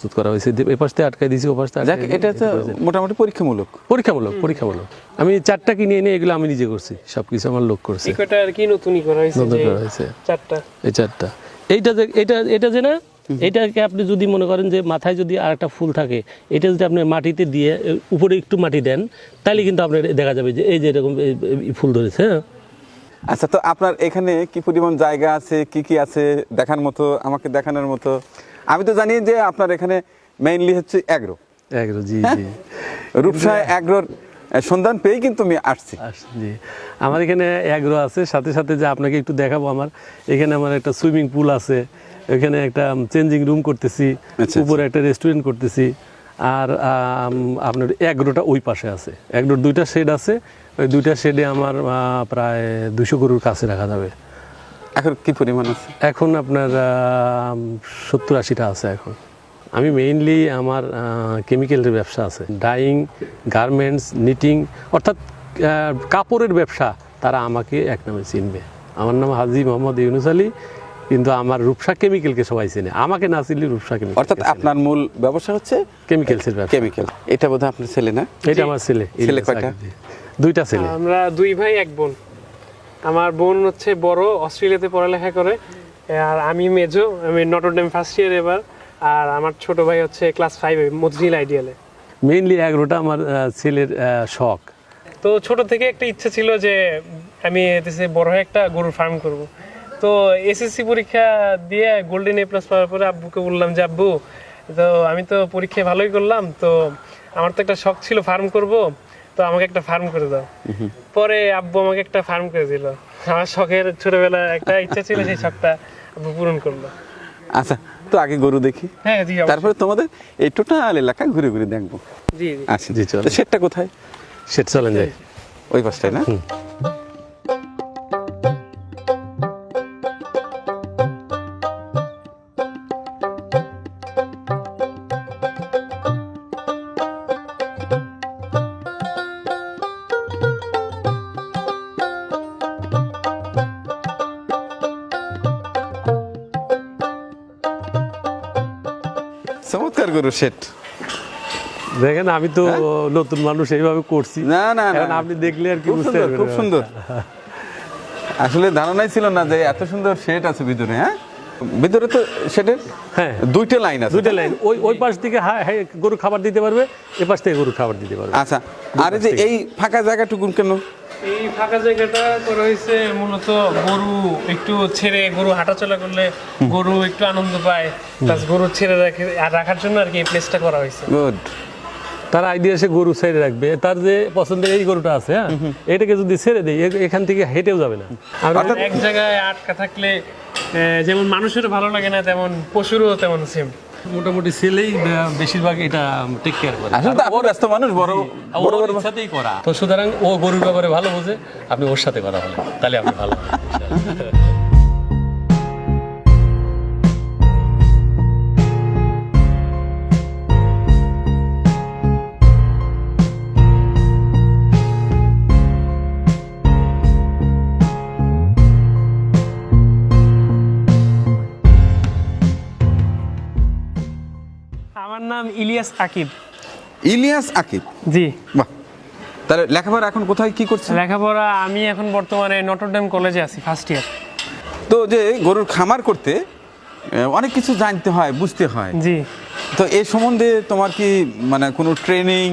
প্রস্তুত করা হয়েছে, এই পাশে আটকাই দিয়েছি, ও পাশে যাক, এটা তো মোটামুটি পরীক্ষামূলক। আমি 4টা কিনে এনে এগুলো আমি নিজে করছি, সবকিছু আমার লোক করছে। এটা আর কি নতুনই করা হয়েছে, নতুন করা হয়েছে 4টা। এই 4টা, এটা যে না, এটাকে আপনি যদি মনে করেন যে মাথায় যদি আর একটা ফুল থাকে, এটা যদি আপনি মাটিতে দিয়ে উপরে একটু মাটি দেন, তাহলে কিন্তু আপনার দেখা যাবে যে এই যে এরকম এই ফুল ধরেছে। হ্যাঁ, আচ্ছা, তো আপনার এখানে কি পরিমাণ জায়গা আছে, কি কি আছে দেখার মতো, আমাকে দেখানোর মতো? আমি তো জানি যে আপনার এখানে মেইনলি হচ্ছে অ্যাগ্রো। জি জি, রূপসা অ্যাগ্রোর সন্ধান পেয়েই কিন্তু আমি আসছি। জি, আমার এখানে অ্যাগ্রো আছে, সাথে সাথে যে আপনাকে একটু দেখাবো, আমার এখানে আমার একটা সুইমিং পুল আছে, এখানে একটা চেঞ্জিং রুম করতেছি, উপরে একটা রেস্টুরেন্ট করতেছি। আর আপনার অ্যাগ্রোটা ওই পাশে আছে, অ্যাগ্রোর 2টা শেড আছে, ওই 2টা শেডে আমার প্রায় 200 গরুর কাছে রাখা যাবে। এখন কি পরিমাণ আছে? এখন আপনার 70-80টা আছে এখন। আমি মেইনলি আমার কেমিক্যালের ব্যবসা আছে, ডাইং, গার্মেন্টস, নিটিং, অর্থাৎ কাপড়ের ব্যবসা। তারা আমাকে এক নামে চিনবে, আমার নাম হাজী মোহাম্মদ ইউনুস আলী, কিন্তু আমার রূপসা কেমিক্যালকে সবাই চেনে, আমাকে না চিনলে রূপসা কেমিক্যাল। অর্থাৎ আপনার মূল ব্যবসা হচ্ছে কেমিক্যালসের ব্যবসা। কেমিক্যাল। এটা বোধহয় আপনার ছেলে না? এটা আমার ছেলে। ছেলে কয়টা? 2টা ছেলে। আমরা 2 ভাই 1 বোন। আমার বোন হচ্ছে বড়, অস্ট্রেলিয়াতে পড়ালেখা করে, আর আমি মেজো, আমি নটরডেম ফার্স্ট ইয়ার এবার। আর আমার ছোট ভাই হচ্ছে ক্লাস 5 মজরিল আইডিয়ালে। মেইনলি অ্যাগ্রোটা আমার ছেলের শখ। তো ছোট থেকে একটা ইচ্ছা ছিল যে আমি এদেশে বড় হয়ে একটা গরুর ফার্ম করব। তো এসএসসি পরীক্ষা দিয়ে গোল্ডেন A+ পাওয়ার পরে আব্বুকে বললাম যে আব্বু, তো আমি তো পরীক্ষায় ভালোই করলাম, তো আমার তো একটা শখ ছিল ফার্ম করব, তো আমাকে একটা ফার্ম করে দাও। পরে আব্বু আমাকে একটা ফার্ম করে দিল। আমার শখের ছোটবেলা একটা ইচ্ছা ছিল, সেই শখটা আব্বু পূরণ করলো। আচ্ছা, তো আগে গরু দেখি, হ্যাঁ জি, তারপরে তোমাদের এই টোটাল এলাকা ঘুরে ঘুরে দেখবো। জি জি। আচ্ছা জি, চলো। তো সেটটা কোথায়? সেট চলেন যায় ওই পাশটায় না? চমৎকার গরু সেট। দেখেন, আমি তো নতুন মানুষ, এইভাবে করছি না না না, এখন আপনি দেখলে আর কি খুব বুঝতে সুন্দর, পারবেন। খুব সুন্দর। আসলে ধারণাই ছিল না যে এত সুন্দর শেড আছে ভিতরে। হ্যাঁ, ভিতরে তো শেডের হ্যাঁ 2টা লাইন আছে। 2টা লাইন, ওই পাশ থেকে গরু খাবার দিতে পারবে, এ পাশ থেকে গরু খাবার দিতে পারবে। আচ্ছা, আর এই যে এই ফাঁকা জায়গাটুকু কেন? এই ফাঁকা জায়গাটা করা হয়েছে মূলত গরু একটু ছেড়ে, গরু হাঁটাচলা করলে গরু একটু আনন্দ পায়, প্লাস গরু ছেড়ে রাখার জন্য আর কি এই প্লেসটা করা হয়েছে। গুড। তার আইডিয়া সে গরু ছেড়ে রাখবে, তার যে পছন্দের এই গরুটা আছে, হ্যাঁ, এটাকে যদি ছেড়ে দেয়, এখান থেকে হেঁটেও যাবে না। আর এক জায়গায় আটকা থাকলে যেমন মানুষেরও ভালো লাগে না, তেমন পশুরও তেমন সেম। মোটামুটি ছেলেই বেশিরভাগ এটা টেক কেয়ার করে। আসলে তো আপনি ব্যস্ত মানুষ, বড় বড় বড় সাথেই করা, তো সুতরাং ও গরুর ব্যাপারে ভালো বোঝে, আপনি ওর সাথে কথা বলেন, তাহলে আপনি ভালো হবে। আমার নাম ইলিয়াস আকিব। ইলিয়াস আকিব, জি। বাহ। তাহলে লেখাপড়া এখন কোথায় কি করছেন? লেখাপড়া আমি এখন বর্তমানে নটরডেম কলেজে আছি, ফার্স্ট ইয়ার। তো যে গরুর খামার করতে অনেক কিছু জানতে হয়, বুঝতে হয়। জি। তো এই সম্বন্ধে তোমার কি মানে কোনো ট্রেনিং